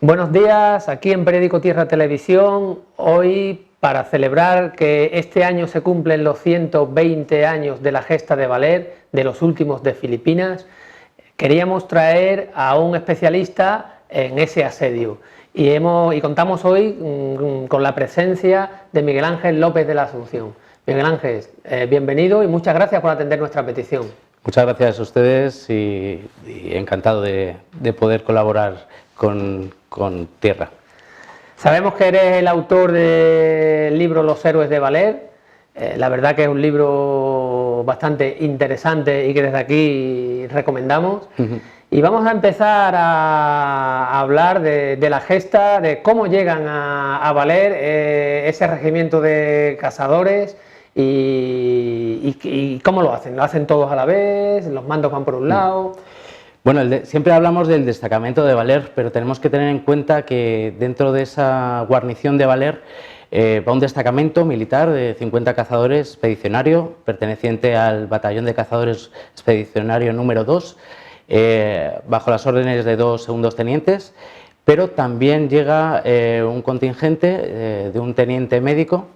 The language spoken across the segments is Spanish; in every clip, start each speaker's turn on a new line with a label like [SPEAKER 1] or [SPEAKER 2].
[SPEAKER 1] Buenos días, aquí en Periódico Tierra Televisión, hoy para celebrar que este año se cumplen los 120 años de la gesta de Valer, de los últimos de Filipinas, queríamos traer a un especialista en ese asedio y contamos hoy con la presencia de Miguel Ángel López de la Asunción. Miguel Ángel, bienvenido y muchas gracias por atender nuestra petición.
[SPEAKER 2] Muchas gracias a ustedes y encantado de poder colaborar con Tierra.
[SPEAKER 1] Sabemos que eres el autor del libro Los héroes de Valer. La verdad que es un libro bastante interesante y que desde aquí recomendamos. Y vamos a empezar a hablar de la gesta, de cómo llegan a Valer ese regimiento de cazadores y cómo lo hacen. ¿Lo hacen todos a la vez? ¿Los mandos van por un lado?
[SPEAKER 2] Bueno, siempre hablamos del destacamento de Valer, pero tenemos que tener en cuenta que dentro de esa guarnición de Valer va un destacamento militar de 50 cazadores expedicionario, perteneciente al batallón de cazadores expedicionario número 2, bajo las órdenes de 2 segundos tenientes, pero también llega un contingente de un teniente médico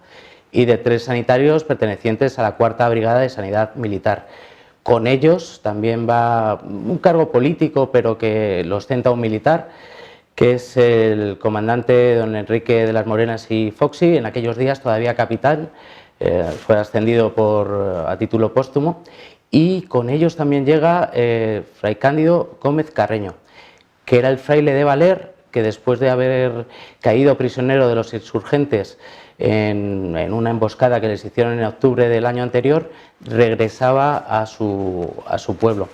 [SPEAKER 2] y de 3 sanitarios pertenecientes a la 4ª Brigada de Sanidad Militar. Con ellos también va un cargo político, pero que lo ostenta un militar, que es el comandante don Enrique de las Morenas y Foxy, en aquellos días todavía capitán, fue ascendido a título póstumo, y con ellos también llega Fray Cándido Gómez Carreño, que era el fraile de Valer, que después de haber caído prisionero de los insurgentes en una emboscada que les hicieron en octubre del año anterior, regresaba a su pueblo.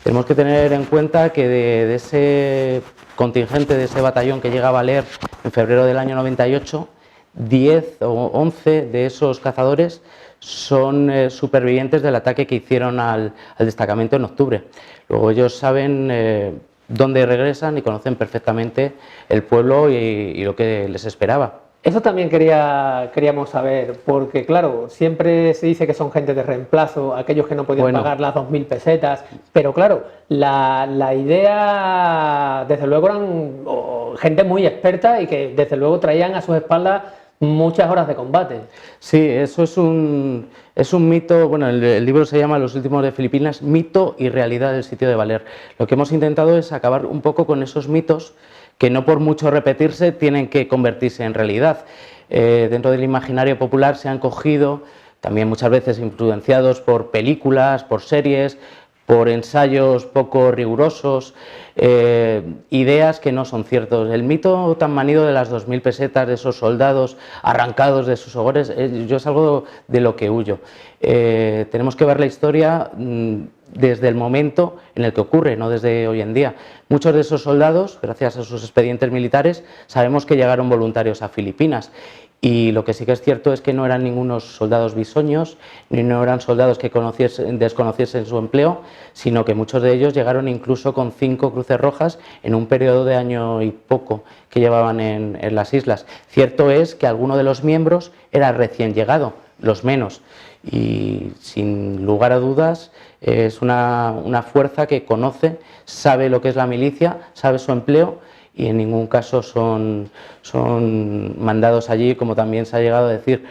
[SPEAKER 2] Tenemos que tener en cuenta que de ese contingente, de ese batallón que llega a Valer en febrero del año 98, 10 o 11 de esos cazadores son supervivientes del ataque que hicieron al destacamento en octubre. Luego ellos saben dónde regresan y conocen perfectamente el pueblo y lo que les esperaba.
[SPEAKER 1] Eso también queríamos saber, porque claro, siempre se dice que son gente de reemplazo, aquellos que no podían pagar las 2.000 pesetas, pero claro, la idea, desde luego eran gente muy experta y que desde luego traían a sus espaldas muchas horas de combate.
[SPEAKER 2] Sí, eso es un mito. Bueno, el libro se llama Los últimos de Filipinas, mito y realidad del sitio de Valer. Lo que hemos intentado es acabar un poco con esos mitos que no por mucho repetirse tienen que convertirse en realidad. Dentro del imaginario popular se han cogido, también muchas veces influenciados por películas, por series, por ensayos poco rigurosos, ideas que no son ciertos. El mito tan manido de las 2.000 pesetas, de esos soldados arrancados de sus hogares, yo es algo de lo que huyo. Tenemos que ver la historia desde el momento en el que ocurre, no desde hoy en día. Muchos de esos soldados, gracias a sus expedientes militares, sabemos que llegaron voluntarios a Filipinas. Y lo que sí que es cierto es que no eran ningunos soldados bisoños, ni no eran soldados que desconociesen su empleo, sino que muchos de ellos llegaron incluso con 5 cruces rojas en un periodo de año y poco que llevaban en las islas. Cierto es que alguno de los miembros era recién llegado, los menos, y sin lugar a dudas es una fuerza que conoce, sabe lo que es la milicia, sabe su empleo, y en ningún caso son mandados allí, como también se ha llegado a decir,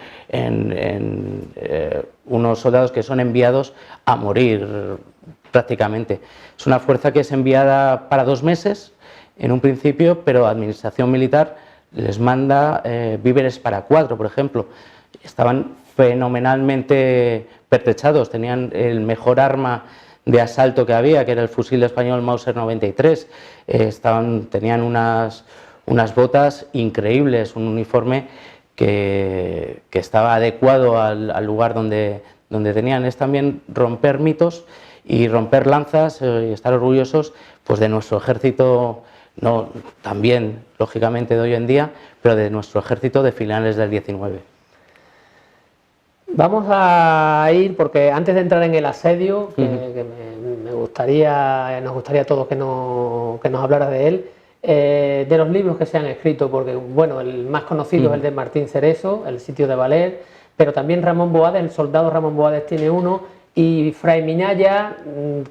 [SPEAKER 2] unos soldados que son enviados a morir prácticamente. Es una fuerza que es enviada para 2 meses en un principio, pero la administración militar les manda víveres para 4, por ejemplo. Estaban fenomenalmente pertrechados, tenían el mejor arma de asalto que había, que era el fusil español Mauser 93, tenían unas botas increíbles, un uniforme que estaba adecuado al lugar donde tenían. Es también romper mitos y romper lanzas y estar orgullosos pues de nuestro ejército, no también lógicamente de hoy en día, pero de nuestro ejército de finales del 19.
[SPEAKER 1] Vamos a ir, porque antes de entrar en el asedio, que nos gustaría a todos que nos hablara de él, de los libros que se han escrito, porque bueno, el más conocido es el de Martín Cerezo, El sitio de Valer, pero también Ramón Boades, el soldado Ramón Boades tiene uno y Fray Minaya,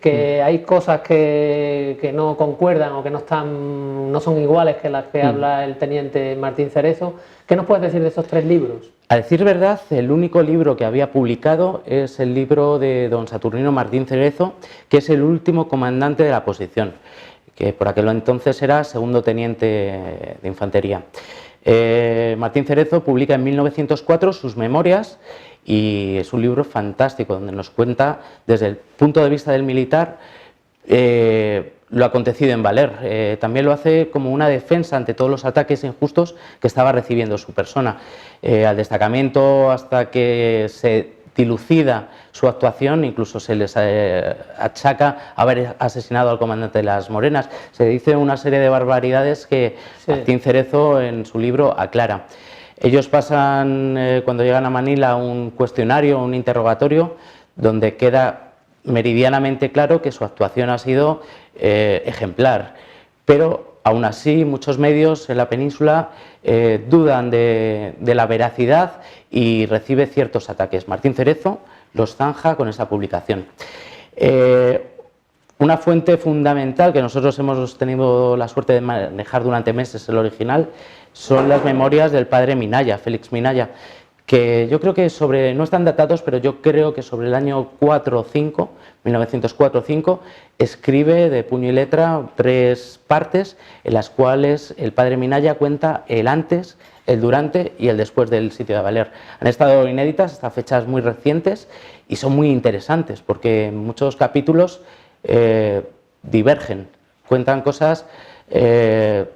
[SPEAKER 1] que hay cosas que no concuerdan o que no son iguales que las que habla el teniente Martín Cerezo. ¿Qué nos puedes decir de esos 3 libros?
[SPEAKER 2] A decir verdad, el único libro que había publicado es el libro de don Saturnino Martín Cerezo, que es el último comandante de la posición, que por aquel entonces era segundo teniente de infantería. Martín Cerezo publica en 1904 sus memorias y es un libro fantástico donde nos cuenta desde el punto de vista del militar lo acontecido en Valer. También lo hace como una defensa ante todos los ataques injustos que estaba recibiendo su persona. Al destacamento, hasta que se dilucida su actuación, incluso se les achaca haber asesinado al comandante de las Morenas. Se dice una serie de barbaridades que Martín Cerezo en su libro aclara. Ellos pasan, cuando llegan a Manila, un cuestionario, un interrogatorio, donde queda meridianamente claro que su actuación ha sido ejemplar, pero aún así muchos medios en la península dudan de la veracidad y recibe ciertos ataques. Martín Cerezo los zanja con esa publicación. Una fuente fundamental que nosotros hemos tenido la suerte de manejar durante meses, el original, son las memorias del padre Minaya, Félix Minaya, que yo creo que no están datados, pero yo creo que sobre el año 4 o 5, 1904 o 5, escribe de puño y letra 3 partes en las cuales el padre Minaya cuenta el antes, el durante y el después del sitio de Valer. Han estado inéditas hasta fechas muy recientes y son muy interesantes porque en muchos capítulos divergen, cuentan cosas que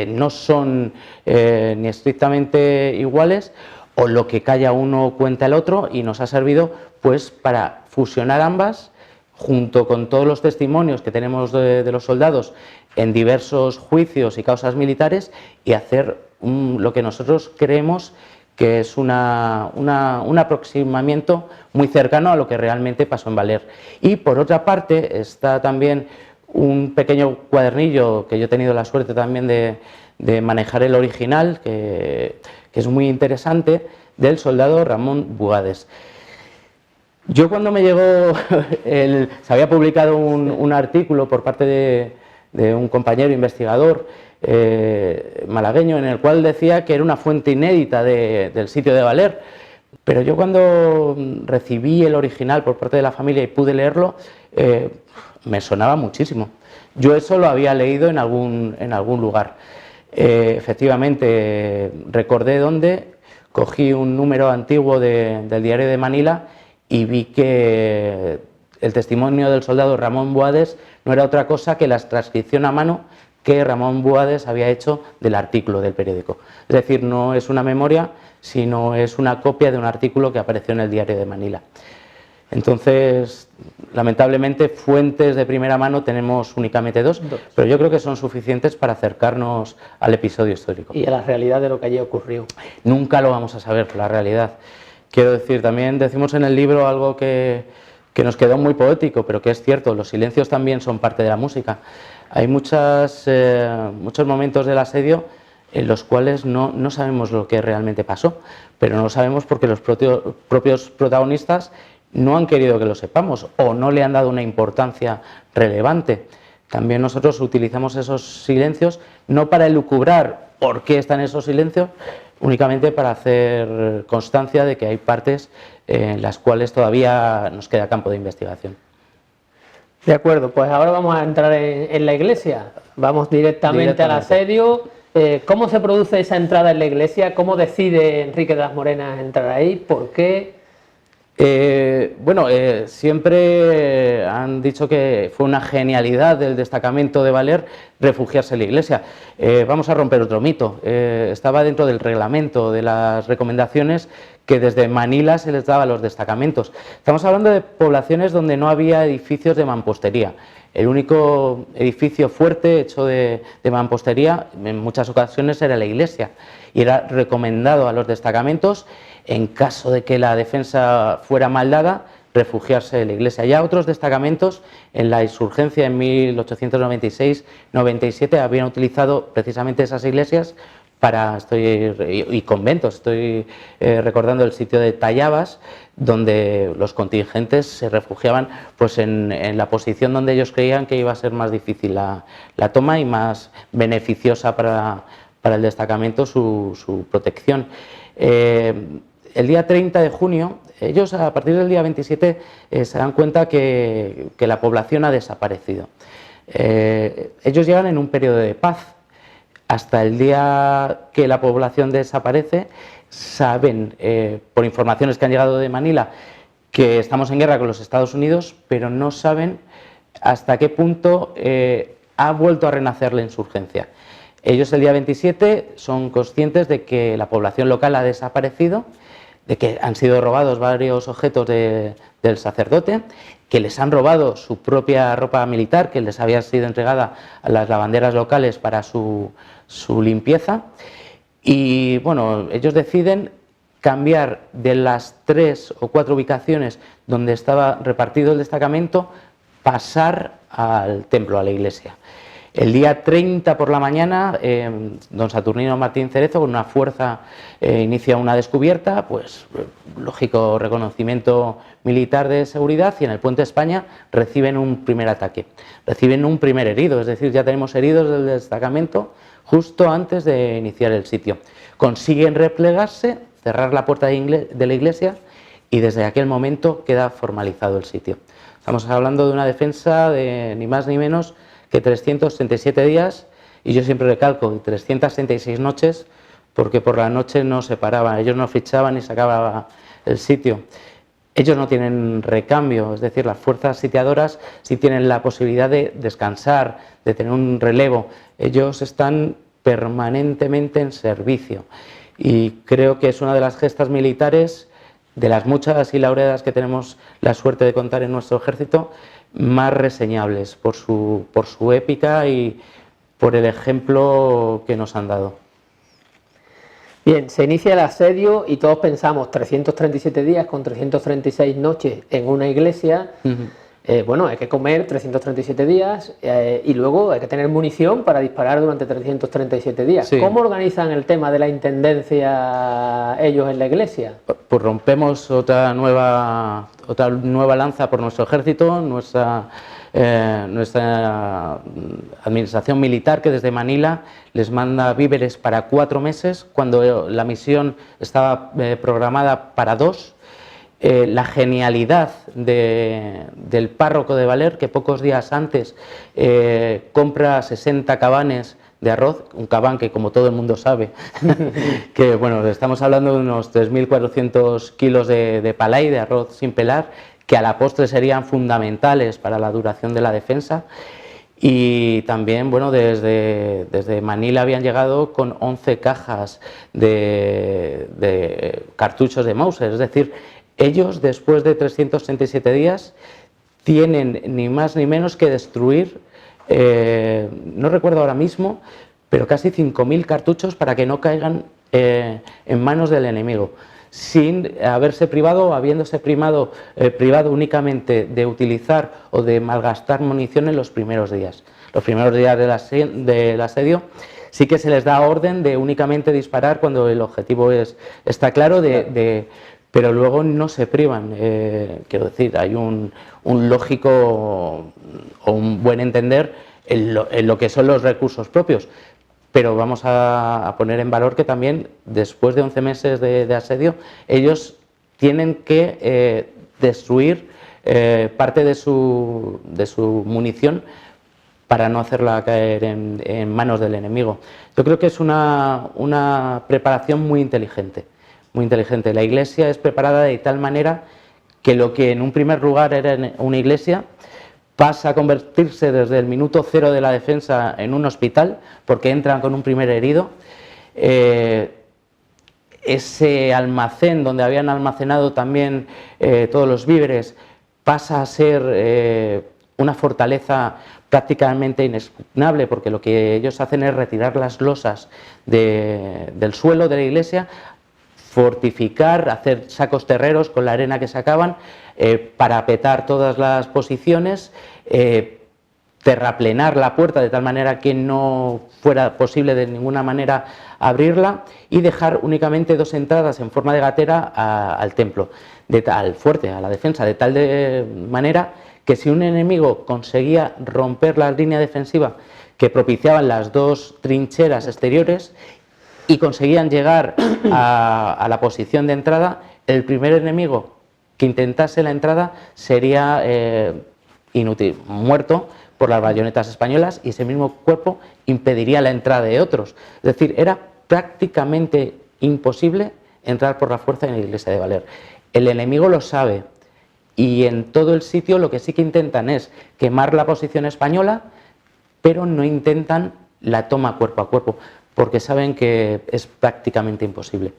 [SPEAKER 2] no son ni estrictamente iguales, o lo que calla uno cuenta el otro, y nos ha servido pues para fusionar ambas junto con todos los testimonios que tenemos de los soldados en diversos juicios y causas militares y hacer lo que nosotros creemos que es un aproximamiento muy cercano a lo que realmente pasó en Valer. Y por otra parte está también un pequeño cuadernillo que yo he tenido la suerte también de manejar el original, que es muy interesante, del soldado Ramón Buades. Yo cuando me llegó, se había publicado un artículo por parte de un compañero investigador malagueño en el cual decía que era una fuente inédita del sitio de Valer, pero yo cuando recibí el original por parte de la familia y pude leerlo, me sonaba muchísimo. Yo eso lo había leído en algún lugar. Efectivamente, recordé dónde, cogí un número antiguo del diario de Manila y vi que el testimonio del soldado Ramón Buades no era otra cosa que la transcripción a mano que Ramón Buades había hecho del artículo del periódico. Es decir, no es una memoria, sino es una copia de un artículo que apareció en el diario de Manila. Entonces, lamentablemente, fuentes de primera mano tenemos únicamente dos, pero yo creo que son suficientes para acercarnos al episodio histórico.
[SPEAKER 1] Y a la realidad de lo que allí ocurrió.
[SPEAKER 2] Nunca lo vamos a saber, la realidad. Quiero decir, también decimos en el libro algo que nos quedó muy poético, pero que es cierto, los silencios también son parte de la música. Hay muchos momentos del asedio en los cuales no sabemos lo que realmente pasó, pero no lo sabemos porque los propios protagonistas no han querido que lo sepamos o no le han dado una importancia relevante. También nosotros utilizamos esos silencios no para elucubrar por qué están esos silencios, únicamente para hacer constancia de que hay partes en las cuales todavía nos queda campo de investigación.
[SPEAKER 1] De acuerdo, pues ahora vamos a entrar en la iglesia. Vamos directamente al asedio. ¿Cómo se produce esa entrada en la iglesia? ¿Cómo decide Enrique de las Morenas entrar ahí? ¿Por qué?
[SPEAKER 2] Siempre han dicho que fue una genialidad del destacamento de Valer refugiarse en la iglesia. Vamos a romper otro mito. Estaba dentro del reglamento, de las recomendaciones que desde Manila se les daba a los destacamentos. Estamos hablando de poblaciones donde no había edificios de mampostería. El único edificio fuerte hecho de mampostería en muchas ocasiones era la iglesia, y era recomendado a los destacamentos, en caso de que la defensa fuera mal dada, refugiarse en la iglesia. Ya otros destacamentos en la insurgencia en 1896-97 habían utilizado precisamente esas iglesias y conventos. Estoy recordando el sitio de Tallabas, donde los contingentes se refugiaban pues en la posición donde ellos creían que iba a ser más difícil la toma y más beneficiosa para el destacamento su protección. El día 30 de junio, ellos a partir del día 27 se dan cuenta que la población ha desaparecido. Ellos llegan en un periodo de paz. Hasta el día que la población desaparece, saben, por informaciones que han llegado de Manila, que estamos en guerra con los Estados Unidos, pero no saben hasta qué punto ha vuelto a renacer la insurgencia. Ellos el día 27 son conscientes de que la población local ha desaparecido, de que han sido robados varios objetos del sacerdote, que les han robado su propia ropa militar, que les había sido entregada a las lavanderas locales para su limpieza. Y bueno, ellos deciden cambiar de las 3 o 4 ubicaciones donde estaba repartido el destacamento, pasar al templo, a la iglesia. El día 30 por la mañana, don Saturnino Martín Cerezo, con una fuerza, inicia una descubierta, pues lógico reconocimiento militar de seguridad, y en el Puente de España reciben un primer ataque, reciben un primer herido, es decir, ya tenemos heridos del destacamento justo antes de iniciar el sitio. Consiguen replegarse, cerrar la puerta de la iglesia, y desde aquel momento queda formalizado el sitio. Estamos hablando de una defensa de ni más ni menos que 337 días, y yo siempre recalco 336 noches, porque por la noche no se paraban, ellos no fichaban y se acababa el sitio. Ellos no tienen recambio, es decir, las fuerzas sitiadoras sí tienen la posibilidad de descansar, de tener un relevo. Ellos están permanentemente en servicio, y creo que es una de las gestas militares, de las muchas y laureadas que tenemos la suerte de contar en nuestro ejército, más reseñables por su épica y por el ejemplo que nos han dado.
[SPEAKER 1] Bien, se inicia el asedio y todos pensamos 337 días con 336 noches en una iglesia. Bueno, hay que comer 337 días y luego hay que tener munición para disparar durante 337 días. Sí. ¿Cómo organizan el tema de la intendencia ellos en la iglesia?
[SPEAKER 2] Pues rompemos otra nueva lanza por nuestro ejército, nuestra administración militar, que desde Manila les manda víveres para 4 meses, cuando la misión estaba programada para 2. La genialidad del párroco de Valer, que pocos días antes compra 60 cabanes de arroz, un cabán que, como todo el mundo sabe, que bueno, estamos hablando de unos 3.400 kilos de palay, de arroz sin pelar, que a la postre serían fundamentales para la duración de la defensa. Y también, bueno, desde Manila habían llegado con 11 cajas de cartuchos de Mauser, es decir, ellos, después de 367 días, tienen ni más ni menos que destruir, no recuerdo ahora mismo, pero casi 5.000 cartuchos para que no caigan en manos del enemigo, sin haberse privado o habiéndose privado únicamente de utilizar o de malgastar munición en los primeros días. Los primeros días del asedio sí que se les da orden de únicamente disparar cuando el objetivo está claro, pero luego no se privan. Quiero decir, hay un lógico o un buen entender en lo que son los recursos propios, pero vamos a poner en valor que también después de 11 meses de asedio ellos tienen que destruir parte de su munición para no hacerla caer en manos del enemigo. Yo creo que es una preparación muy inteligente. Muy inteligente. La iglesia es preparada de tal manera que lo que en un primer lugar era una iglesia pasa a convertirse desde el minuto 0 de la defensa en un hospital, porque entran con un primer herido. Ese almacén donde habían almacenado también todos los víveres pasa a ser una fortaleza prácticamente inexpugnable, porque lo que ellos hacen es retirar las losas del suelo de la iglesia, fortificar, hacer sacos terreros con la arena que sacaban, parapetar todas las posiciones, terraplenar la puerta de tal manera que no fuera posible de ninguna manera abrirla y dejar únicamente 2 entradas en forma de gatera al templo, al fuerte, a la defensa, de tal manera que si un enemigo conseguía romper la línea defensiva que propiciaban las 2 trincheras exteriores y conseguían llegar a la posición de entrada, el primer enemigo que intentase la entrada sería inútil, muerto por las bayonetas españolas, y ese mismo cuerpo impediría la entrada de otros. Es decir, era prácticamente imposible entrar por la fuerza en la iglesia de Valer. El enemigo lo sabe, y en todo el sitio lo que sí que intentan es quemar la posición española, pero no intentan la toma cuerpo a cuerpo, porque saben que es prácticamente imposible.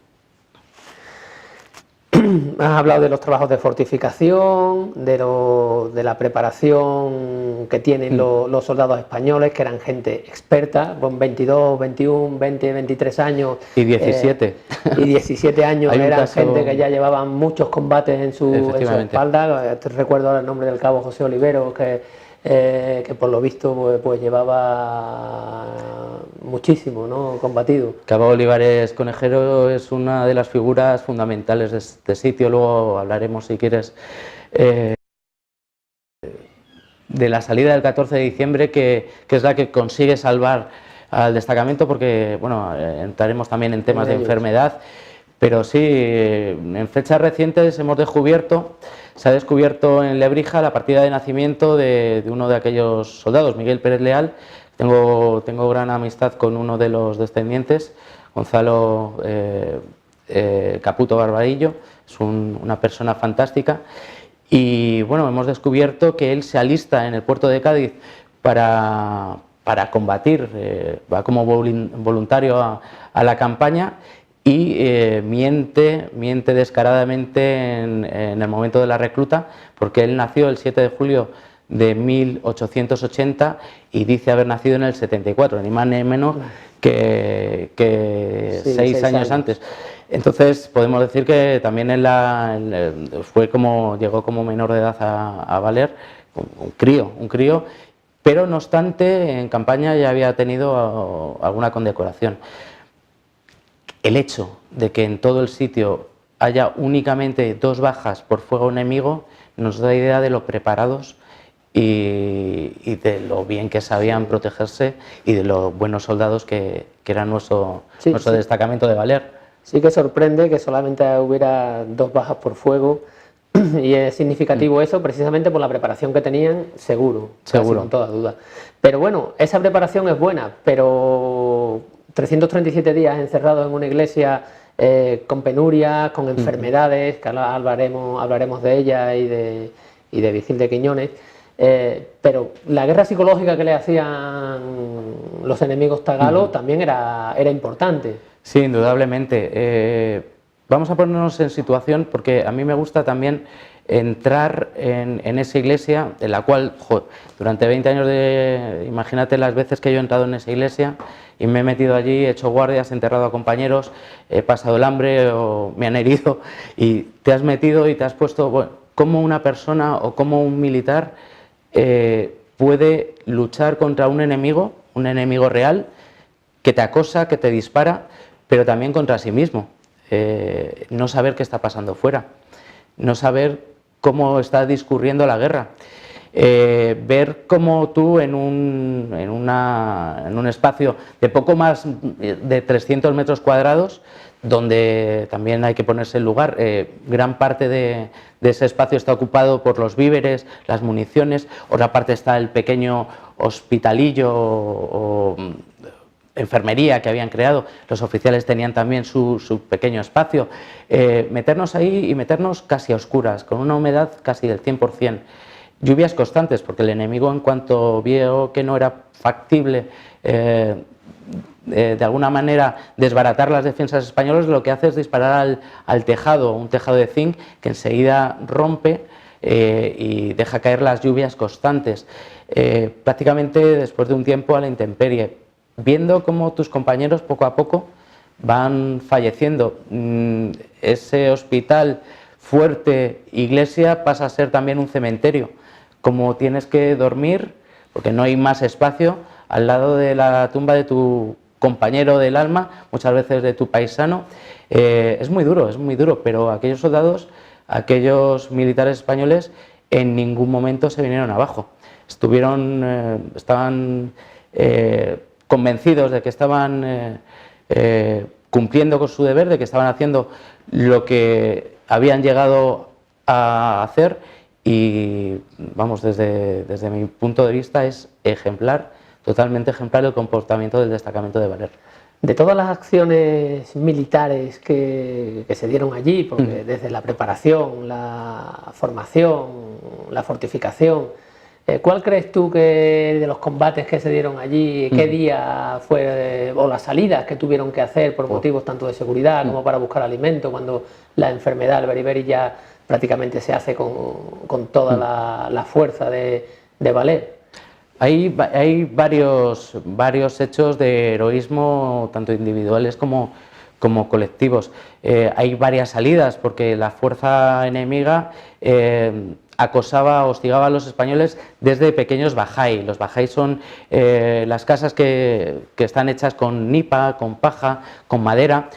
[SPEAKER 1] Has hablado de los trabajos de fortificación, de la preparación que tienen los soldados españoles, que eran gente experta, con 22, 21, 20, 23 años.
[SPEAKER 2] Y 17.
[SPEAKER 1] Y 17 años eran gente que ya llevaban muchos combates en su espalda. Te recuerdo ahora el nombre del cabo José Oliveros, que por lo visto pues llevaba muchísimo, ¿no?, combatido.
[SPEAKER 2] Cabo Olivares Conejero es una de las figuras fundamentales de este sitio. Luego hablaremos, si quieres, de la salida del 14 de diciembre, que es la que consigue salvar al destacamento, porque bueno, entraremos también en temas de enfermedad. Pero sí, en fechas recientes hemos descubierto, se ha descubierto en Lebrija la partida de nacimiento de uno de aquellos soldados, Miguel Pérez Leal. Tengo gran amistad con uno de los descendientes, Gonzalo Caputo Barbarillo, es una persona fantástica. Y bueno, hemos descubierto que él se alista en el puerto de Cádiz para combatir, va como voluntario a la campaña. Y miente descaradamente en el momento de la recluta, porque él nació el 7 de julio de 1880 y dice haber nacido en el 74, ni más ni menos que 6 años antes. Entonces podemos decir que también llegó como menor de edad a Valer, un crío, pero no obstante en campaña ya había tenido alguna condecoración. El hecho de que en todo el sitio haya únicamente 2 bajas por fuego enemigo nos da idea de lo preparados y de lo bien que sabían protegerse y de los buenos soldados que era nuestro destacamento de Valer.
[SPEAKER 1] Sí que sorprende que solamente hubiera 2 bajas por fuego, y es significativo eso precisamente por la preparación que tenían, seguro, con toda duda. Pero bueno, esa preparación es buena, pero 337 días encerrados en una iglesia con penurias, con enfermedades, que ahora hablaremos de ellas y de Vicil de Quiñones, pero la guerra psicológica que le hacían los enemigos tagalos también era importante.
[SPEAKER 2] Sí, indudablemente. Vamos a ponernos en situación, porque a mí me gusta también entrar en esa iglesia, en la cual, durante 20 años, imagínate las veces que yo he entrado en esa iglesia y me he metido allí, he hecho guardias, he enterrado a compañeros, he pasado el hambre o me han herido, y te has metido y te has puesto, bueno, cómo una persona o cómo un militar puede luchar contra un enemigo real, que te acosa, que te dispara, pero también contra sí mismo. No saber qué está pasando fuera, no saber cómo está discurriendo la guerra, ver cómo tú en un espacio de poco más de 300 metros cuadrados, donde también hay que ponerse en lugar, gran parte de ese espacio está ocupado por los víveres, las municiones, otra parte está el pequeño hospitalillo o enfermería que habían creado, los oficiales tenían también su pequeño espacio. Meternos ahí y meternos casi a oscuras, con una humedad casi del 100%, lluvias constantes, porque el enemigo, en cuanto vio que no era factible de alguna manera desbaratar las defensas españolas, lo que hace es disparar al tejado, un tejado de zinc que enseguida rompe y deja caer las lluvias constantes, prácticamente después de un tiempo a la intemperie, viendo cómo tus compañeros poco a poco van falleciendo. Ese hospital, fuerte, iglesia, pasa a ser también un cementerio. Como tienes que dormir, porque no hay más espacio al lado de la tumba de tu compañero del alma, muchas veces de tu paisano. Es muy duro, pero aquellos soldados, aquellos militares españoles en ningún momento se vinieron abajo. Estaban convencidos de que estaban cumpliendo con su deber, de que estaban haciendo lo que habían llegado a hacer y, vamos, desde mi punto de vista es ejemplar, totalmente ejemplar el comportamiento del destacamento de Valer.
[SPEAKER 1] De todas las acciones militares que se dieron allí, porque desde la preparación, la formación, la fortificación, ¿cuál crees tú que de los combates que se dieron allí, qué día fue, o las salidas que tuvieron que hacer por motivos tanto de seguridad como para buscar alimento, cuando la enfermedad del beriberi ya prácticamente se hace con toda la fuerza de Valer?
[SPEAKER 2] Hay varios hechos de heroísmo, tanto individuales como colectivos. Hay varias salidas, porque la fuerza enemiga acosaba, hostigaba a los españoles desde pequeños bajai. Los bajai son las casas que están hechas con nipa, con paja, con madera,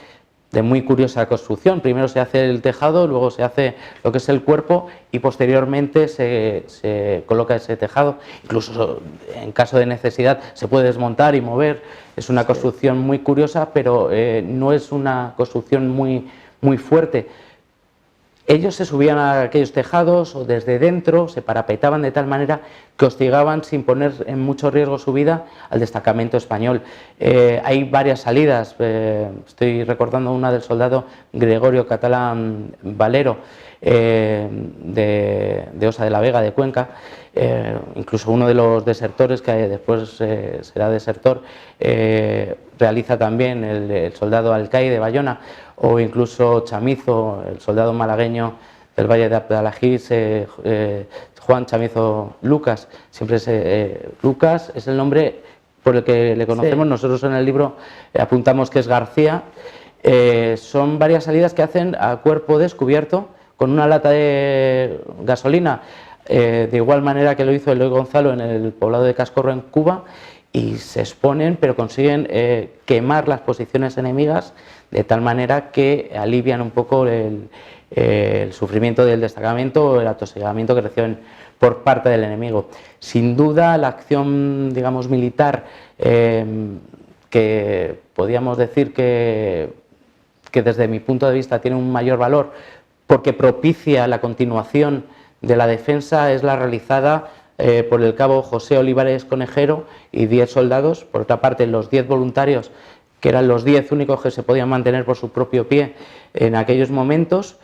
[SPEAKER 2] de muy curiosa construcción. Primero se hace el tejado, luego se hace lo que es el cuerpo y posteriormente se coloca ese tejado. Incluso en caso de necesidad se puede desmontar y mover. Es una construcción muy curiosa, pero no es una construcción muy fuerte. Ellos se subían a aquellos tejados o desde dentro se parapetaban de tal manera que hostigaban sin poner en mucho riesgo su vida al destacamento español. Hay varias salidas, estoy recordando una del soldado Gregorio Catalán Valero, de Osa de la Vega, de Cuenca, incluso uno de los desertores, que después será desertor, realiza también el soldado Alcaide de Bayona, o incluso Chamizo, el soldado malagueño del Valle de Abdalajís, Juan Chamizo Lucas. Lucas es el nombre por el que le conocemos, sí. Nosotros en el libro apuntamos que es García. Son varias salidas que hacen a cuerpo descubierto con una lata de gasolina, de igual manera que lo hizo Eloy Gonzalo en el poblado de Cascorro, en Cuba, y se exponen, pero consiguen quemar las posiciones enemigas de tal manera que alivian un poco el sufrimiento del destacamento, el atosigamiento que reciben por parte del enemigo. Sin duda, la acción, digamos, militar, que podríamos decir que desde mi punto de vista tiene un mayor valor porque propicia la continuación de la defensa, es la realizada por el cabo José Olivares Conejero y 10 soldados. Por otra parte, los 10 voluntarios, que eran los 10 únicos que se podían mantener por su propio pie en aquellos momentos,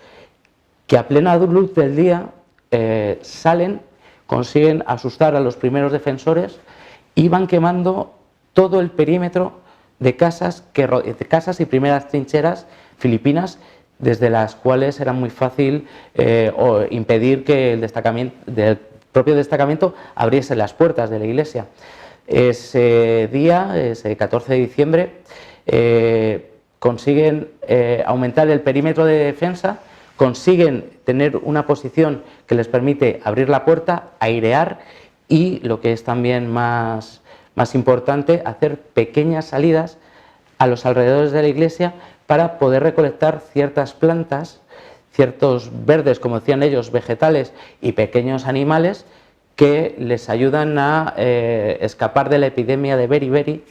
[SPEAKER 2] que a plena luz del día salen, consiguen asustar a los primeros defensores y van quemando todo el perímetro de casas y primeras trincheras filipinas, desde las cuales era muy fácil impedir que el propio destacamento abriese las puertas de la iglesia. Ese día, ese 14 de diciembre, consiguen aumentar el perímetro de defensa, consiguen tener una posición que les permite abrir la puerta, airear y, lo que es también más importante, hacer pequeñas salidas a los alrededores de la iglesia para poder recolectar ciertas plantas, ciertos verdes, como decían ellos, vegetales y pequeños animales que les ayudan a escapar de la epidemia de beriberi,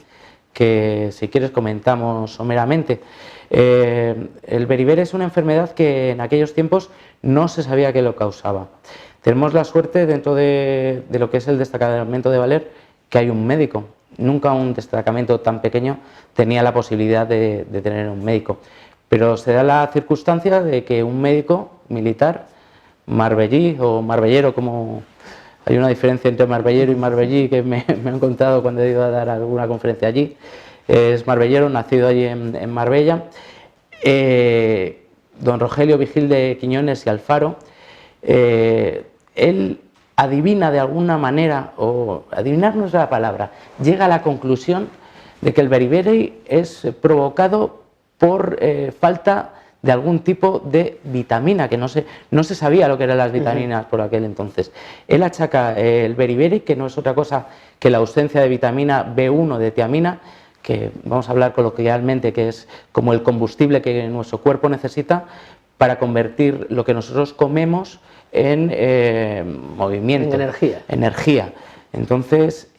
[SPEAKER 2] que si quieres comentamos someramente. El beriberi es una enfermedad que en aquellos tiempos no se sabía qué lo causaba. Tenemos la suerte dentro de lo que es el destacamento de Valer que hay un médico. Nunca un destacamento tan pequeño tenía la posibilidad de tener un médico, pero se da la circunstancia de que un médico militar, marbellí o marbellero, como hay una diferencia entre marbellero y marbellí que me han contado cuando he ido a dar alguna conferencia allí, es marbellero, nacido allí en Marbella, don Rogelio Vigil de Quiñones y Alfaro, él adivina de alguna manera, o adivinar no es la palabra, llega a la conclusión de que el beriberi es provocado por falta de algún tipo de vitamina, que no se sabía lo que eran las vitaminas por aquel entonces. Él achaca el beriberi, que no es otra cosa que la ausencia de vitamina B1 de tiamina, que vamos a hablar coloquialmente, que es como el combustible que nuestro cuerpo necesita para convertir lo que nosotros comemos en movimiento,
[SPEAKER 1] en
[SPEAKER 2] energía. Entonces,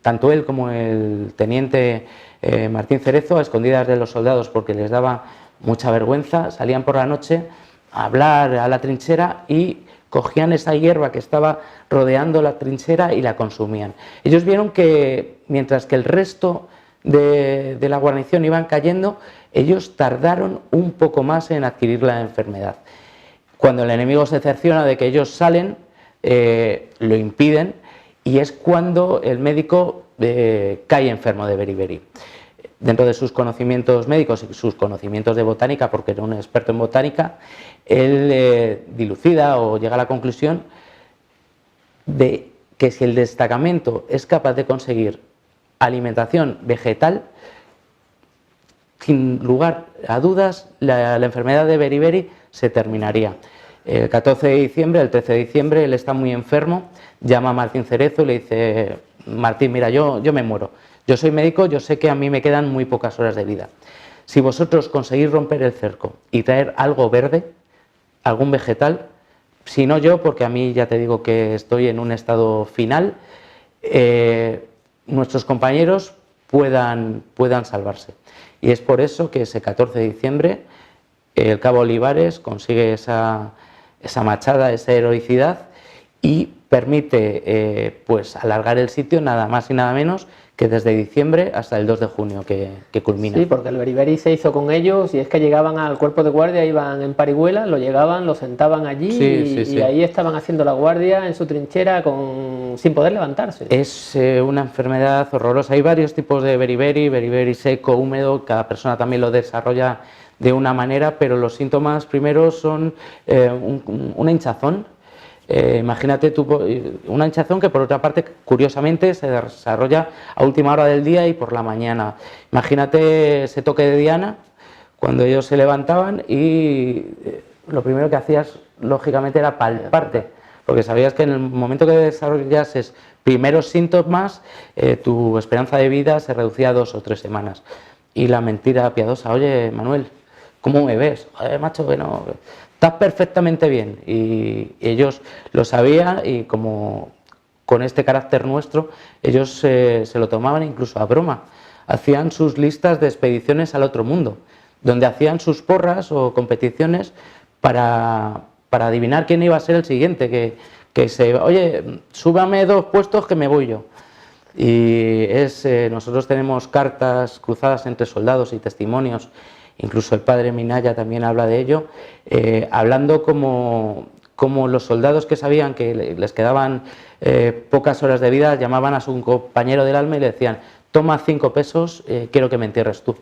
[SPEAKER 2] tanto él como el teniente Martín Cerezo, a escondidas de los soldados porque les daba mucha vergüenza, salían por la noche a hablar a la trinchera y cogían esa hierba que estaba rodeando la trinchera y la consumían. Ellos vieron que mientras que el resto de la guarnición iban cayendo, ellos tardaron un poco más en adquirir la enfermedad. Cuando el enemigo se cerciora de que ellos salen, lo impiden, y es cuando el médico cae enfermo de beriberi. Dentro de sus conocimientos médicos y sus conocimientos de botánica, porque era un experto en botánica, él dilucida o llega a la conclusión de que si el destacamento es capaz de conseguir alimentación vegetal, sin lugar a dudas, la enfermedad de beriberi se terminaría. El 14 de diciembre, el 13 de diciembre, él está muy enfermo, llama a Martín Cerezo y le dice: Martín, mira, yo me muero, yo soy médico, yo sé que a mí me quedan muy pocas horas de vida. Si vosotros conseguís romper el cerco y traer algo verde, algún vegetal, si no yo, porque a mí ya te digo que estoy en un estado final, nuestros compañeros puedan salvarse. Y es por eso que ese 14 de diciembre el cabo Olivares consigue esa machada, esa heroicidad, y permite pues alargar el sitio nada más y nada menos que desde diciembre hasta el 2 de junio que culmina.
[SPEAKER 1] Sí, porque el beriberi se hizo con ellos, y es que llegaban al cuerpo de guardia, iban en parihuela, lo sentaban allí, y ahí estaban haciendo la guardia en su trinchera sin poder levantarse.
[SPEAKER 2] Es una enfermedad horrorosa. Hay varios tipos de beriberi seco, húmedo, cada persona también lo desarrolla de una manera, pero los síntomas primeros son una hinchazón. Imagínate tú, una hinchazón que por otra parte curiosamente se desarrolla a última hora del día y por la mañana. Imagínate ese toque de diana cuando ellos se levantaban y lo primero que hacías lógicamente era palparte, porque sabías que en el momento que desarrollases primeros síntomas tu esperanza de vida se reducía a 2 o 3 semanas. Y la mentira piadosa: oye, Manuel, ¿cómo me ves? Macho, que no, estás perfectamente bien. Y ellos lo sabían, y como con este carácter nuestro, ellos se lo tomaban incluso a broma. Hacían sus listas de expediciones al otro mundo, donde hacían sus porras o competiciones para adivinar quién iba a ser el siguiente, oye, súbame 2 puestos que me voy yo. Y nosotros tenemos cartas cruzadas entre soldados y testimonios. Incluso el padre Minaya también habla de ello, hablando como los soldados que sabían que les quedaban pocas horas de vida llamaban a su compañero del alma y le decían: toma 5 pesos, quiero que me entierres tú.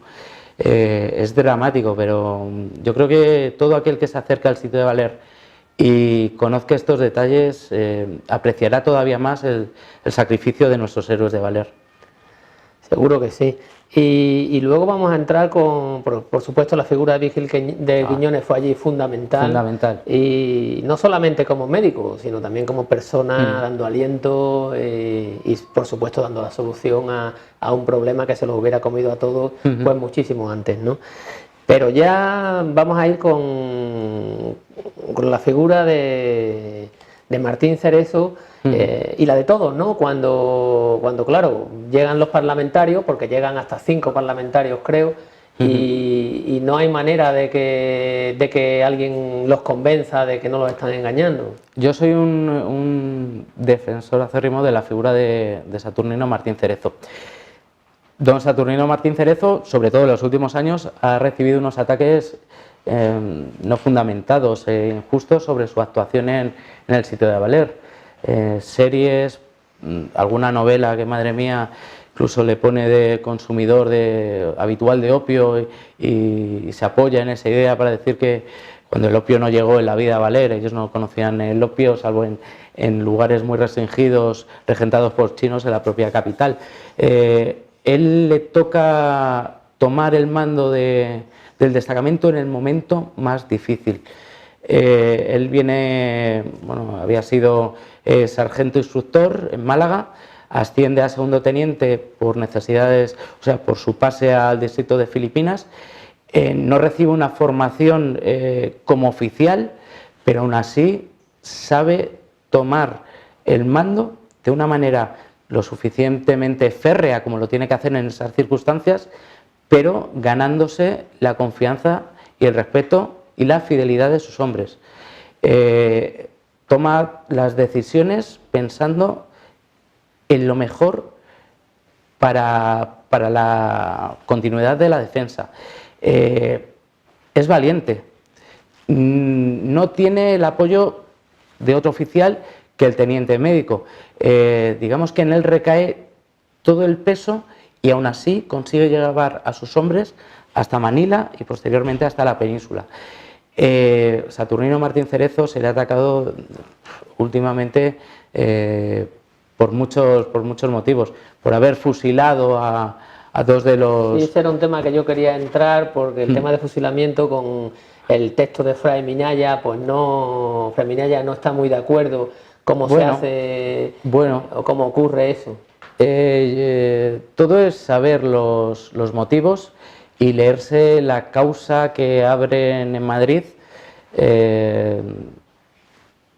[SPEAKER 2] Es dramático, pero yo creo que todo aquel que se acerca al sitio de Valer y conozca estos detalles apreciará todavía más el sacrificio de nuestros héroes de Valer.
[SPEAKER 1] Seguro que sí. Y luego vamos a entrar por supuesto, la figura de Vigil de Quiñones fue allí fundamental. Y no solamente como médico, sino también como persona, dando aliento y por supuesto dando la solución a un problema que se los hubiera comido a todos pues muchísimo antes, ¿no? Pero ya vamos a ir con la figura de Martín Cerezo. Y la de todos, ¿no? Cuando claro, llegan los parlamentarios, porque llegan hasta 5 parlamentarios, creo, y no hay manera de que alguien los convenza de que no los están engañando.
[SPEAKER 2] Yo soy un defensor acérrimo de la figura de Saturnino Martín Cerezo. Don Saturnino Martín Cerezo, sobre todo en los últimos años, ha recibido unos ataques no fundamentados e injustos sobre su actuación en el sitio de Valer. Series, alguna novela que, madre mía, incluso le pone de consumidor habitual de opio y se apoya en esa idea para decir que cuando el opio no llegó en la vida a Valer, ellos no conocían el opio salvo en lugares muy restringidos regentados por chinos en la propia capital. Él le toca tomar el mando de del destacamento en el momento más difícil. Él viene, bueno, había sido sargento instructor en Málaga, asciende a segundo teniente por necesidades, o sea, por su pase al distrito de Filipinas. No recibe una formación como oficial, pero aún así sabe tomar el mando de una manera lo suficientemente férrea como lo tiene que hacer en esas circunstancias, pero ganándose la confianza y el respeto y la fidelidad de sus hombres. Toma las decisiones pensando en lo mejor para la continuidad de la defensa. Es valiente, no tiene el apoyo de otro oficial que el teniente médico. Digamos que en él recae todo el peso y aún así consigue llevar a sus hombres hasta Manila y posteriormente hasta la península. Saturnino Martín Cerezo se le ha atacado últimamente por muchos motivos, por haber fusilado a dos de los...
[SPEAKER 1] Sí, ese era un tema que yo quería entrar, porque el tema de fusilamiento con el texto de Fray Minaya, pues no, Fray Minaya no está muy de acuerdo cómo se hace o cómo ocurre eso.
[SPEAKER 2] Todo es saber los motivos y leerse la causa que abren en Madrid,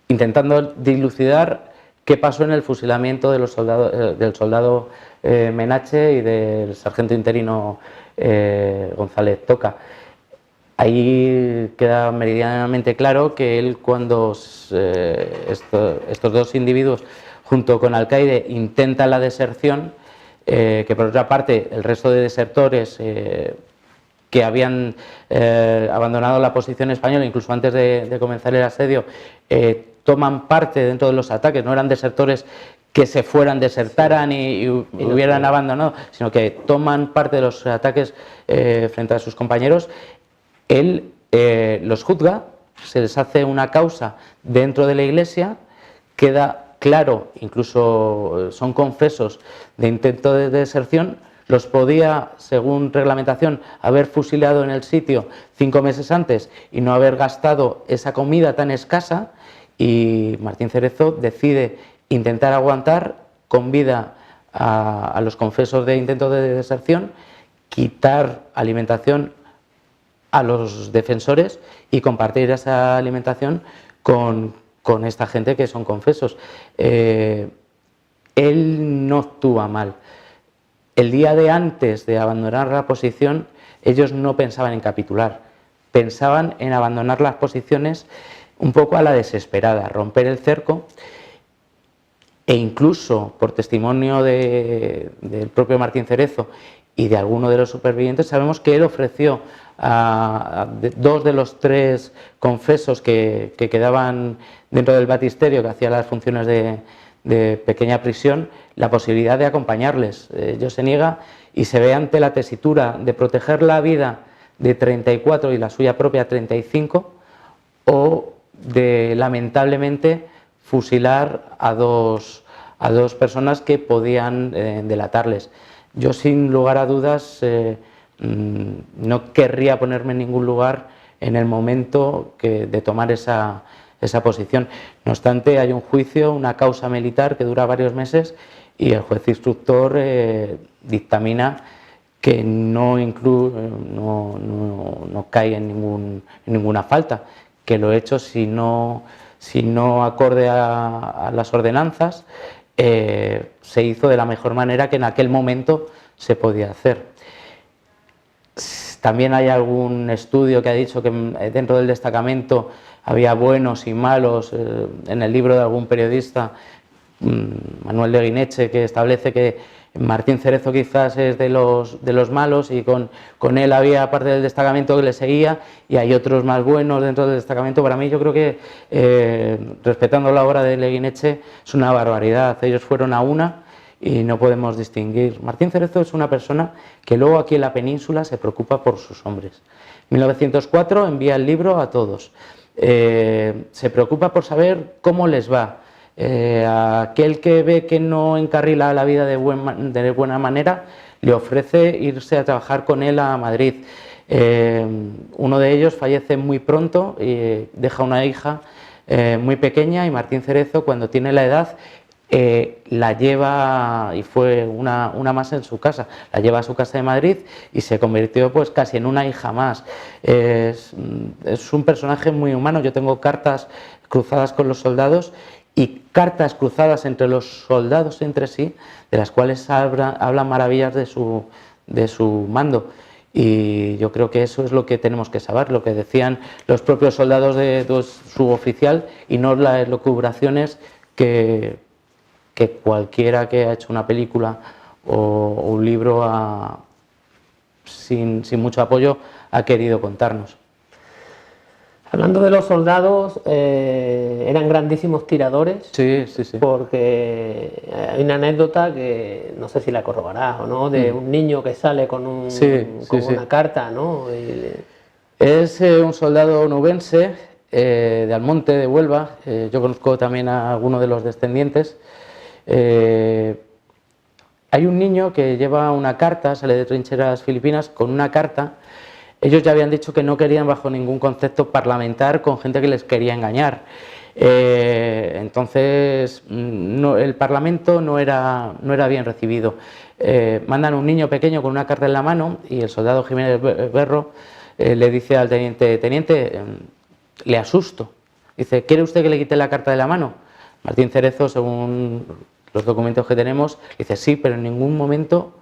[SPEAKER 2] intentando dilucidar qué pasó en el fusilamiento de los soldados, del soldado Menache y del sargento interino González Toca. Ahí queda meridianamente claro que él, cuando estos dos individuos junto con Alcaide intentan la deserción, que por otra parte el resto de desertores que habían abandonado la posición española incluso antes de comenzar el asedio, toman parte dentro de los ataques, no eran desertores que se fueran, desertaran y hubieran abandonado, sino que toman parte de los ataques frente a sus compañeros. Él los juzga, se les hace una causa dentro de la Iglesia, queda claro, incluso son confesos de intento de deserción, los podía, según reglamentación, haber fusilado en el sitio 5 meses antes y no haber gastado esa comida tan escasa, y Martín Cerezo decide intentar aguantar con vida a los confesos de intento de deserción, quitar alimentación a los defensores y compartir esa alimentación con esta gente que son confesos. Él no actúa mal. El día de antes de abandonar la posición, ellos no pensaban en capitular, pensaban en abandonar las posiciones un poco a la desesperada, romper el cerco, e incluso por testimonio del propio Martín Cerezo y de alguno de los supervivientes, sabemos que él ofreció a 2 de los 3 confesos que quedaban dentro del batisterio, que hacía las funciones de pequeña prisión, la posibilidad de acompañarles. Ellos se niega y se ve ante la tesitura de proteger la vida de 34 y la suya propia 35, o de lamentablemente fusilar a dos personas que podían delatarles. Yo, sin lugar a dudas, no querría ponerme en ningún lugar en el momento de tomar esa posición. No obstante, hay un juicio, una causa militar que dura varios meses, y el juez instructor dictamina que no cae en ninguna falta, que lo hecho, si no acorde a las ordenanzas, se hizo de la mejor manera que en aquel momento se podía hacer. También hay algún estudio que ha dicho que dentro del destacamento había buenos y malos. En el libro de algún periodista, Manuel de Guineche, que establece que Martín Cerezo quizás es de los malos, y con él había parte del destacamento que le seguía, y hay otros más buenos dentro del destacamento. Para mí, yo creo que, respetando la obra de Leguineche, es una barbaridad. Ellos fueron a una y no podemos distinguir. Martín Cerezo es una persona que luego aquí en la península se preocupa por sus hombres. En 1904 envía el libro a todos. Se preocupa por saber cómo les va. Aquel que ve que no encarrila la vida de buena manera, le ofrece irse a trabajar con él a Madrid. Uno de ellos fallece muy pronto y deja una hija muy pequeña, y Martín Cerezo, cuando tiene la edad, la lleva, y fue una más en su casa, la lleva a su casa de Madrid y se convirtió pues casi en una hija más. Es un personaje muy humano. Yo tengo cartas cruzadas con los soldados y cartas cruzadas entre los soldados entre sí, de las cuales hablan maravillas de su mando. Y yo creo que eso es lo que tenemos que saber, lo que decían los propios soldados de su oficial, y no las elucubraciones que cualquiera que ha hecho una película o un libro sin mucho apoyo ha querido contarnos.
[SPEAKER 1] Hablando de los soldados, eran grandísimos tiradores.
[SPEAKER 2] Sí, sí, sí.
[SPEAKER 1] Porque hay una anécdota que no sé si la corroborarás o no, de un niño que sale con una carta, ¿no?
[SPEAKER 2] Es un soldado onubense de Almonte, de Huelva. Yo conozco también a alguno de los descendientes. Hay un niño que lleva una carta, sale de trincheras filipinas con una carta. Ellos ya habían dicho que no querían bajo ningún concepto parlamentar con gente que les quería engañar. Entonces el Parlamento no era bien recibido. Mandan un niño pequeño con una carta en la mano, y el soldado Jiménez Berro le dice al teniente: teniente, le asusto. Dice: ¿quiere usted que le quite la carta de la mano? Martín Cerezo, según los documentos que tenemos, dice: sí, pero en ningún momento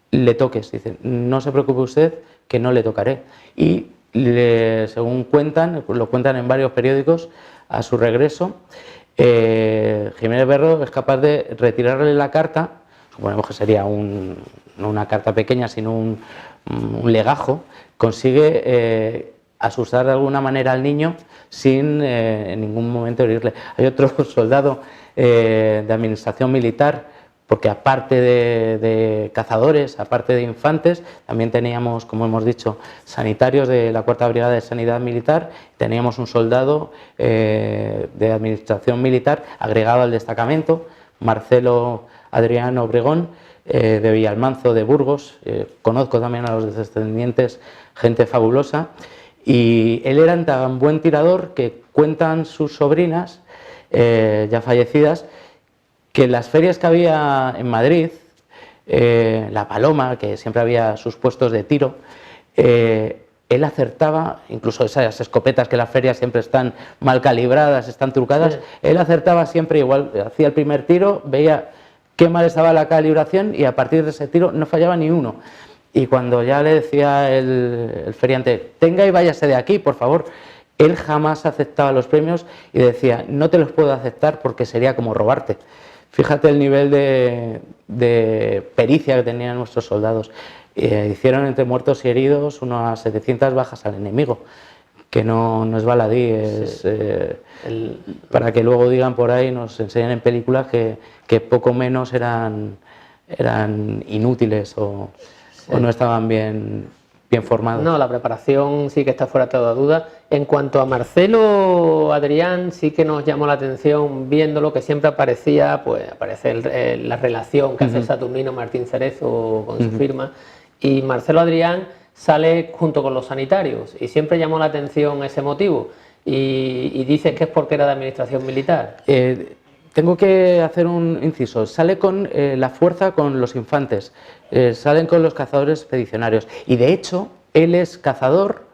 [SPEAKER 2] le toques. Dice: no se preocupe usted, que no le tocaré. Y según cuentan, lo cuentan en varios periódicos, a su regreso, Jiménez Berro es capaz de retirarle la carta. Suponemos que sería no una carta pequeña, sino un legajo. Consigue asustar de alguna manera al niño sin en ningún momento herirle. Hay otro soldado de administración militar, porque aparte de cazadores, aparte de infantes, también teníamos, como hemos dicho, sanitarios de la Cuarta Brigada de Sanidad Militar. Teníamos un soldado de administración militar agregado al destacamento, Marcelo Adrián Obregón, de Villalmanzo de Burgos. Conozco también a los descendientes, gente fabulosa, y él era tan buen tirador que cuentan sus sobrinas, ya fallecidas, que en las ferias que había en Madrid, La Paloma, que siempre había sus puestos de tiro, él acertaba, incluso esas escopetas que en las ferias siempre están mal calibradas, están trucadas, sí. Él acertaba siempre igual, hacía el primer tiro, veía qué mal estaba la calibración, y a partir de ese tiro no fallaba ni uno. Y cuando ya le decía el feriante: tenga y váyase de aquí, por favor, él jamás aceptaba los premios y decía: no te los puedo aceptar porque sería como robarte. Fíjate el nivel de pericia que tenían nuestros soldados. Hicieron entre muertos y heridos unas 700 bajas al enemigo, que no es baladí, para que luego digan por ahí, nos enseñan en películas que poco menos eran inútiles o no estaban bien formados.
[SPEAKER 1] No, la preparación sí que está fuera de toda duda. En cuanto a Marcelo Adrián, sí que nos llamó la atención viéndolo, que siempre aparecía, pues aparece la relación que hace Saturnino Martín Cerezo con su firma, y Marcelo Adrián sale junto con los sanitarios, y siempre llamó la atención ese motivo, y dices que es porque era de administración militar.
[SPEAKER 2] Tengo que hacer un inciso. Sale con la fuerza, con los infantes, salen con los cazadores expedicionarios, y de hecho él es cazador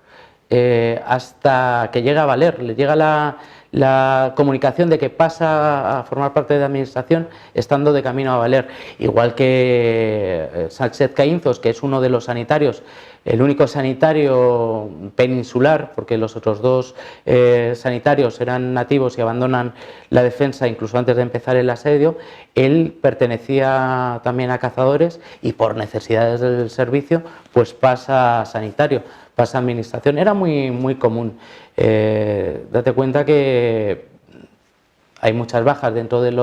[SPEAKER 2] hasta que llega a Valer. Le llega la comunicación de que pasa a formar parte de la administración estando de camino a Valer. Igual que Sánchez Caínzos, que es uno de los sanitarios, el único sanitario peninsular, porque los otros dos sanitarios eran nativos y abandonan la defensa incluso antes de empezar el asedio. Él pertenecía también a cazadores y por necesidades del servicio pues pasa a sanitario, pasa a administración. Era muy común. Date cuenta que hay muchas bajas dentro de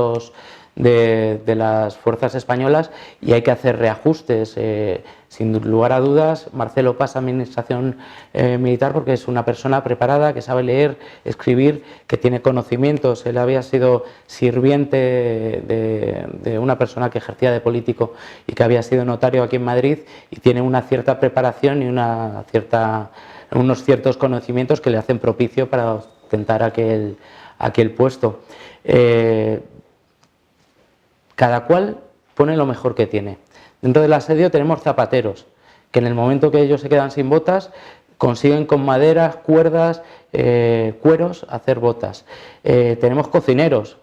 [SPEAKER 2] de las fuerzas españolas y hay que hacer reajustes. Sin lugar a dudas, Marcelo pasa a Administración Militar porque es una persona preparada, que sabe leer, escribir, que tiene conocimientos. Él había sido sirviente de una persona que ejercía de político y que había sido notario aquí en Madrid y tiene una cierta preparación y unos ciertos conocimientos que le hacen propicio para ostentar aquel puesto. Cada cual pone lo mejor que tiene. Dentro del asedio tenemos zapateros, que en el momento que ellos se quedan sin botas, consiguen con maderas, cuerdas, cueros hacer botas. Tenemos cocineros,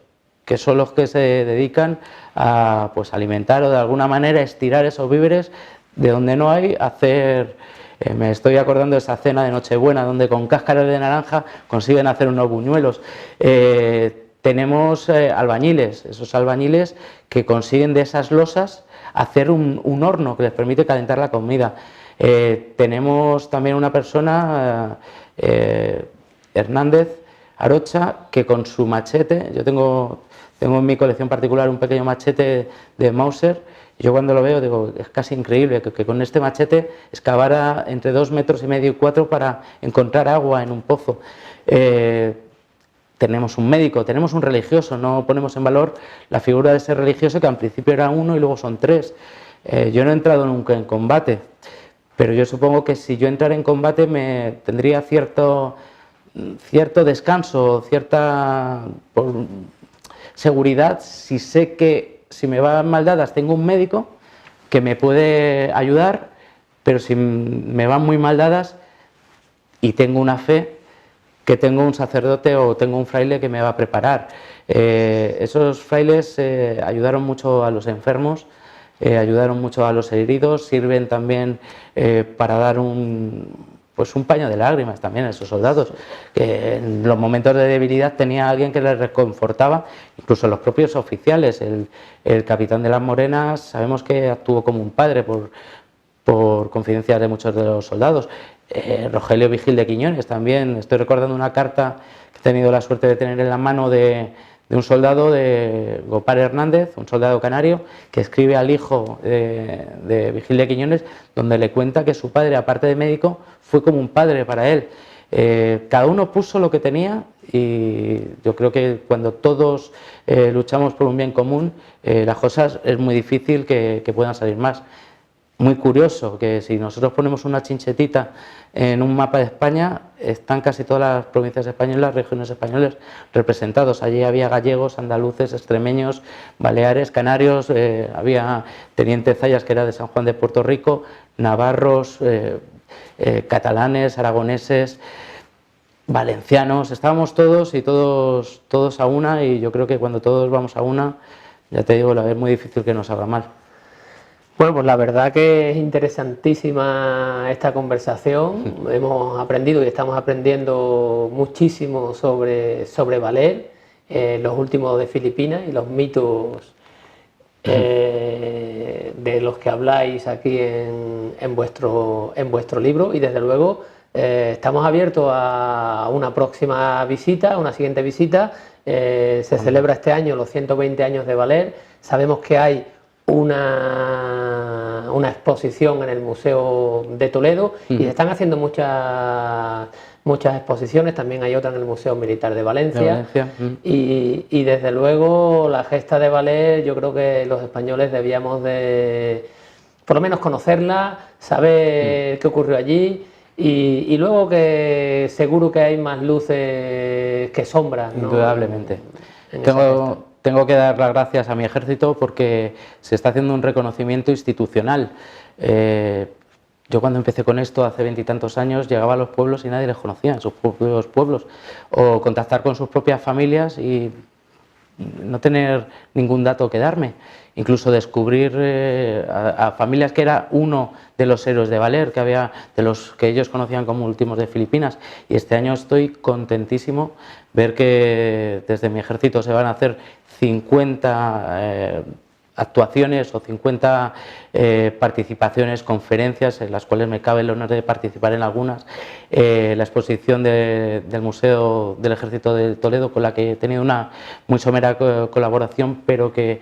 [SPEAKER 2] que son los que se dedican a pues, alimentar o de alguna manera estirar esos víveres de donde no hay, hacer... me estoy acordando de esa cena de Nochebuena, donde con cáscaras de naranja consiguen hacer unos buñuelos. Tenemos albañiles, esos albañiles que consiguen de esas losas hacer un horno que les permite calentar la comida. Tenemos también una persona, Hernández Arocha, que con su machete, yo tengo en mi colección particular un pequeño machete de Mauser, y yo cuando lo veo digo, es casi increíble que con este machete excavara entre 2,5 metros y 4 para encontrar agua en un pozo. Tenemos un médico, tenemos un religioso, no ponemos en valor la figura de ese religioso que al principio era uno y luego son 3. Yo no he entrado nunca en combate, pero yo supongo que si yo entrara en combate me tendría cierto descanso, cierta seguridad si sé que si me van mal dadas tengo un médico que me puede ayudar, pero si me van muy mal dadas y tengo una fe, que tengo un sacerdote o tengo un fraile que me va a preparar. Esos frailes ayudaron mucho a los enfermos, ayudaron mucho a los heridos, sirven también para dar un paño de lágrimas también a esos soldados, que en los momentos de debilidad tenía alguien que les reconfortaba, incluso los propios oficiales. El capitán de las Morenas sabemos que actuó como un padre por confidencias de muchos de los soldados. Rogelio Vigil de Quiñones también, estoy recordando una carta que he tenido la suerte de tener en la mano de un soldado, de Gopar Hernández, un soldado canario, que escribe al hijo de Vigil de Quiñones, donde le cuenta que su padre, aparte de médico, fue como un padre para él. Cada uno puso lo que tenía y yo creo que cuando todos luchamos por un bien común, las cosas es muy difícil que puedan salir más. Muy curioso que si nosotros ponemos una chinchetita en un mapa de España, están casi todas las provincias españolas, regiones españolas representados. Allí había gallegos, andaluces, extremeños, baleares, canarios, había Teniente Zayas, que era de San Juan de Puerto Rico, navarros, catalanes, aragoneses, valencianos. Estábamos todos y todos a una, y yo creo que cuando todos vamos a una, ya te digo, es muy difícil que nos haga mal.
[SPEAKER 1] Bueno, pues la verdad que es interesantísima esta conversación. Hemos aprendido y estamos aprendiendo muchísimo sobre Valer, los últimos de Filipinas y los mitos de los que habláis aquí en vuestro libro, y desde luego estamos abiertos a una próxima visita, una siguiente visita. Se celebra este año los 120 años de Valer. Sabemos que hay una exposición en el Museo de Toledo y se están haciendo muchas exposiciones. También hay otra en el Museo Militar de Valencia. Y desde luego la gesta de Valer, yo creo que los españoles debíamos de por lo menos conocerla, saber qué ocurrió allí, y luego que seguro que hay más luces que sombras, ¿no?
[SPEAKER 2] Indudablemente. Tengo que dar las gracias a mi ejército porque se está haciendo un reconocimiento institucional. Yo cuando empecé con esto hace 20 y tantos años llegaba a los pueblos y nadie les conocía en sus propios pueblos, o contactar con sus propias familias y no tener ningún dato que darme. Incluso descubrir a familias que era uno de los héroes de Valer, que había de los que ellos conocían como últimos de Filipinas. Y este año estoy contentísimo ver que desde mi ejército se van a hacer 50 actuaciones o 50 participaciones, conferencias, en las cuales me cabe el honor de participar en algunas, la exposición del Museo del Ejército de Toledo, con la que he tenido una muy somera colaboración, pero que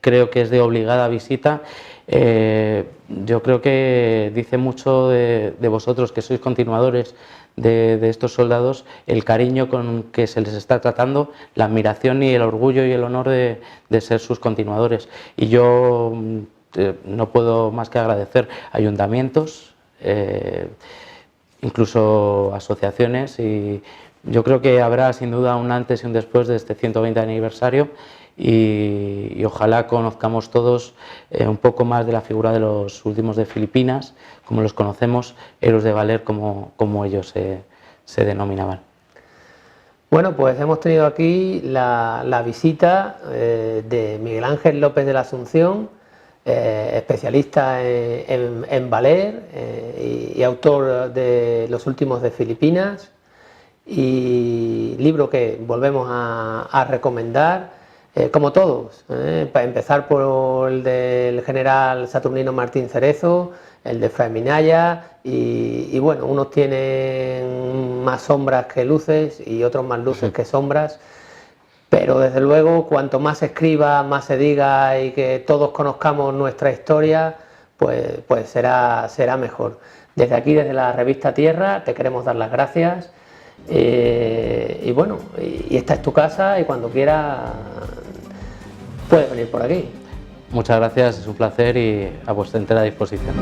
[SPEAKER 2] creo que es de obligada visita. Yo creo que dice mucho de vosotros, que sois continuadores de estos soldados, el cariño con que se les está tratando, la admiración y el orgullo y el honor de ser sus continuadores. Y yo no puedo más que agradecer ayuntamientos, incluso asociaciones, y yo creo que habrá sin duda un antes y un después de este 120 aniversario, y ojalá conozcamos todos un poco más de la figura de los últimos de Filipinas, como los conocemos, héroes de Valer, como ellos se denominaban.
[SPEAKER 1] Bueno, pues hemos tenido aquí la visita de Miguel Ángel López de la Asunción, especialista en Valer y autor de Los últimos de Filipinas, y libro que volvemos a recomendar. Como todos, para empezar por el del general Saturnino Martín Cerezo, el de Fray Minaya, y bueno, unos tienen más sombras que luces y otros más luces que sombras, pero desde luego cuanto más se escriba, más se diga y que todos conozcamos nuestra historia, pues será mejor. Desde aquí, desde la revista Tierra, te queremos dar las gracias, y bueno, y esta es tu casa, y cuando quieras puedes venir por aquí.
[SPEAKER 2] Muchas gracias, es un placer y a vuestra entera disposición.